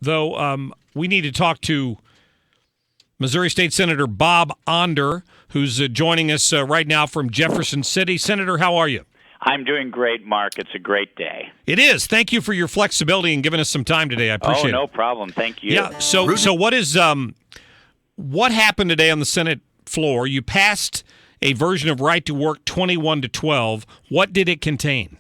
Though we need to talk to Missouri State Senator Bob Onder, who's joining us right now from Jefferson City. Senator, how are you? I'm doing great, Mark. It's a great day. It is. Thank you for your flexibility and giving us some time today. I appreciate it. Oh, no problem. Thank you. Yeah. So what happened today on the Senate floor? You passed a version of Right to Work 21-12. What did it contain?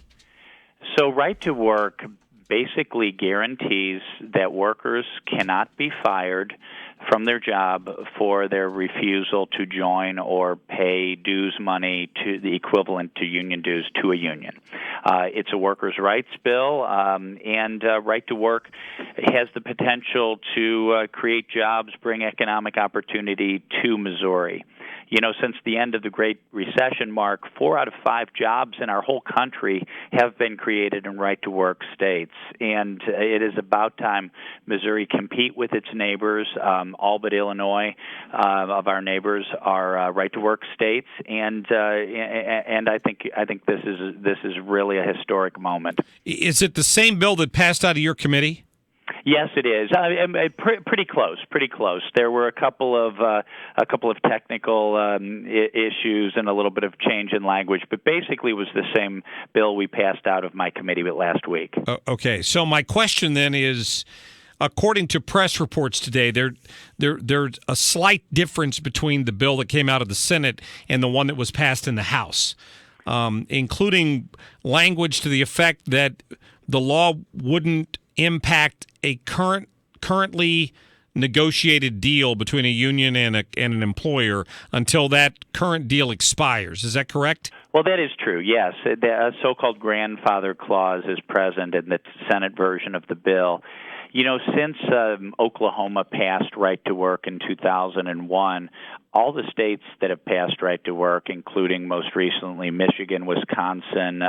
So Right to Work basically guarantees that workers cannot be fired from their job for their refusal to join or pay dues money to the equivalent to union dues to a union. It's a workers' rights bill, and Right to Work has the potential to create jobs, bring economic opportunity to Missouri. You know, since the end of the Great Recession, Mark, 4 out of 5 jobs in our whole country have been created in right-to-work states. And it is about time Missouri compete with its neighbors. All but Illinois of our neighbors are right-to-work states, and I think this is really a historic moment. Is it the same bill that passed out of your committee? Yes, it is. Pretty close. Pretty close. There were a couple of technical issues and a little bit of change in language, but basically it was the same bill we passed out of my committee last week. Okay. So my question then is, according to press reports today, there's a slight difference between the bill that came out of the Senate and the one that was passed in the House, including language to the effect that the law wouldn't impact a currently negotiated deal between a union and an employer until that current deal expires. Is that correct? Well, that is true, yes. The so-called grandfather clause is present in the Senate version of the bill. You know, since Oklahoma passed Right to Work in 2001, all the states that have passed Right to Work, including most recently Michigan, Wisconsin,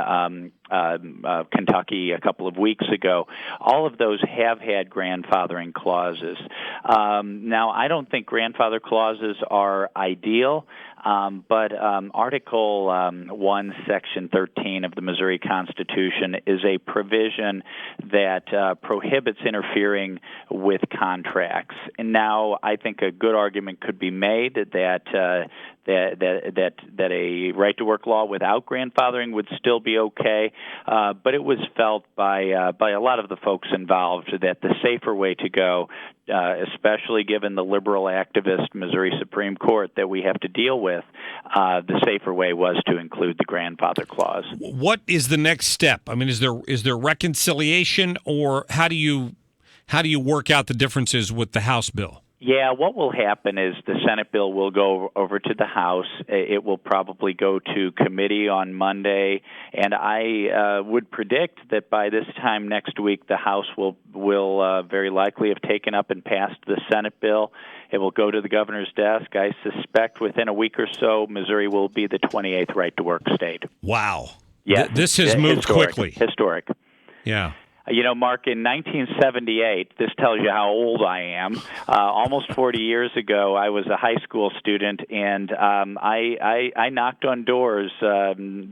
Kentucky a couple of weeks ago, all of those have had grandfathering clauses. Now, I don't think grandfather clauses are ideal, but Article 1, Section 13 of the Missouri Constitution is a provision that prohibits interfering with contracts. And now I think a good argument could be made that a right-to-work law without grandfathering would still be okay, but it was felt by a lot of the folks involved that the safer way to go, especially given the liberal activist Missouri Supreme Court that we have to deal with, the safer way was to include the grandfather clause. What is the next step? I mean, is there reconciliation, or how do you work out the differences with the House bill? Yeah, what will happen is the Senate bill will go over to the House. It will probably go to committee on Monday, and I would predict that by this time next week, the House will very likely have taken up and passed the Senate bill. It will go to the governor's desk. I suspect within a week or so, Missouri will be the 28th right-to-work state. Wow. Yes. This has moved quickly. Historic. Yeah. You know, Mark, in 1978, this tells you how old I am. Almost 40 years ago, I was a high school student, and I knocked on doors,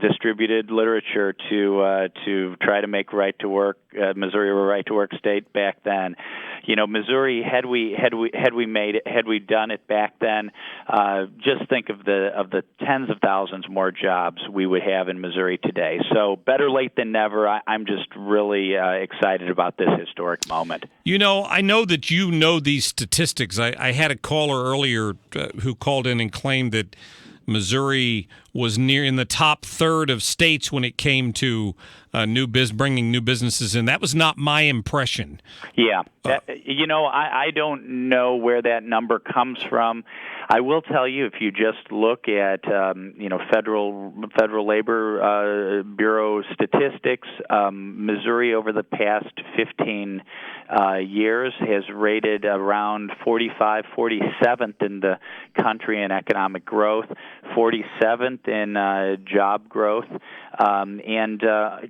distributed literature to try to make Missouri a right-to-work state back then. You know, Missouri, had we done it back then, just think of the tens of thousands more jobs we would have in Missouri today. So better late than never. I'm just really excited about this historic moment. You know, I know that you know these statistics. I had a caller earlier who called in and claimed that Missouri was near in the top third of states when it came to bringing new businesses in. That was not my impression. Yeah. I don't know where that number comes from. I will tell you, if you just look at Federal Labor Bureau statistics, Missouri over the past 15 years has rated around 47th in the country in economic growth, 47th in job growth. And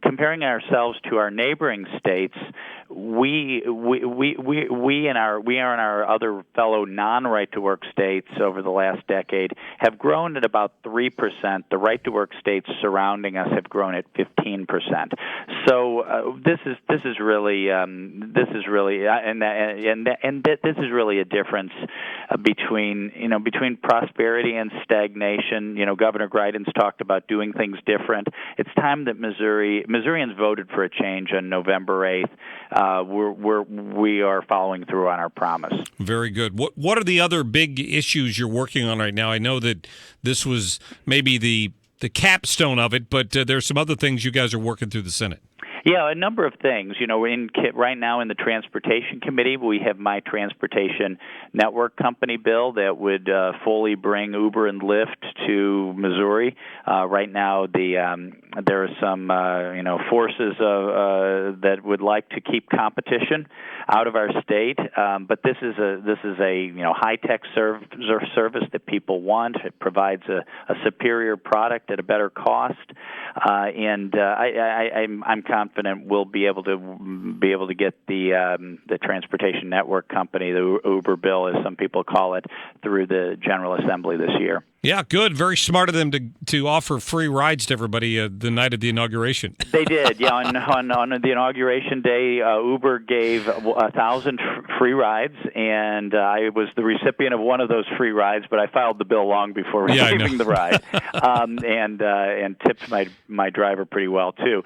comparing ourselves to our neighboring states, we and our other fellow non-right-to-work states over the last decade have grown at about 3%. The right-to-work states surrounding us have grown at 15%. So this is really a difference between prosperity and stagnation. Governor Greitens talked about doing things different. It's time that Missourians voted for a change on November 8th. We are following through on our promise. Very good. What are the other big issues you're working on right now? I know that this was maybe the capstone of it, but there's some other things you guys are working through the Senate. Yeah, a number of things. Right now in the Transportation Committee, we have my Transportation Network Company bill that would fully bring Uber and Lyft to Missouri. Right now, there are some forces that would like to keep competition out of our state, but this is a high tech service that people want. It provides a superior product at a better cost, and I'm confident we'll be able to get the Transportation Network Company, the Uber bill, as some people call it, through the General Assembly this year. Yeah, good. Very smart of them to offer free rides to everybody the night of the inauguration. They did, yeah. On the inauguration day, Uber gave 1,000 free rides, and I was the recipient of one of those free rides, but I filed the bill long before receiving the ride, and tipped my driver pretty well too.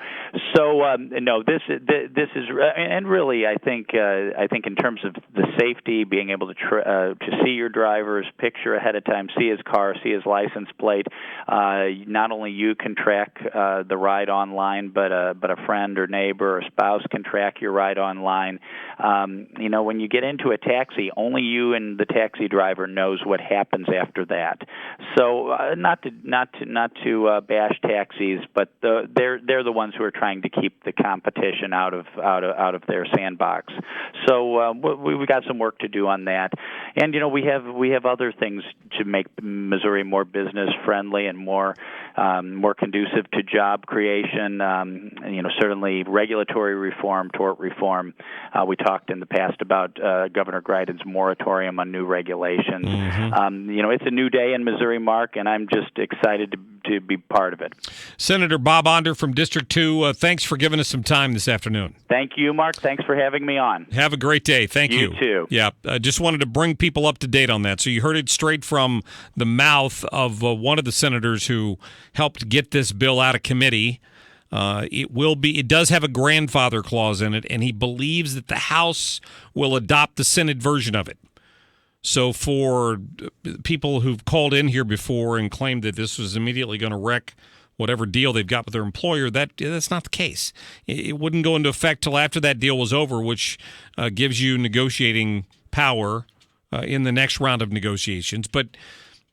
So this is, and really, I think in terms of the safety, being able to see your driver's picture ahead of time, see his car, see his license plate. Not only you can track the ride online, but a friend or neighbor or spouse can track your ride online. When you get into a taxi, only you and the taxi driver knows what happens after that. So not to bash taxis, but they're the ones who are trying to keep the competition out of their sandbox. So we got some work to do on that, and we have other things to make Missouri more business friendly and more conducive to job creation. Certainly regulatory reform, tort reform. We talked in the past about Governor Greitens' moratorium on new regulations. Mm-hmm. It's a new day in Missouri, Mark, and I'm just excited to be part of it. Senator Bob Onder from District 2, thanks for giving us some time this afternoon. Thank you, Mark. Thanks for having me on. Have a great day. Thank you. You too. Yeah, I just wanted to bring people up to date on that. So you heard it straight from the mouth of one of the senators who helped get this bill out of committee. It does have a grandfather clause in it, and he believes that the House will adopt the Senate version of it. So for people who've called in here before and claimed that this was immediately going to wreck whatever deal they've got with their employer, that's not the case. It wouldn't go into effect till after that deal was over, which gives you negotiating power in the next round of negotiations. But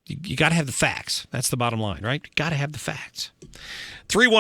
you got to have the facts. That's the bottom line, right? You got to have the facts. 3-1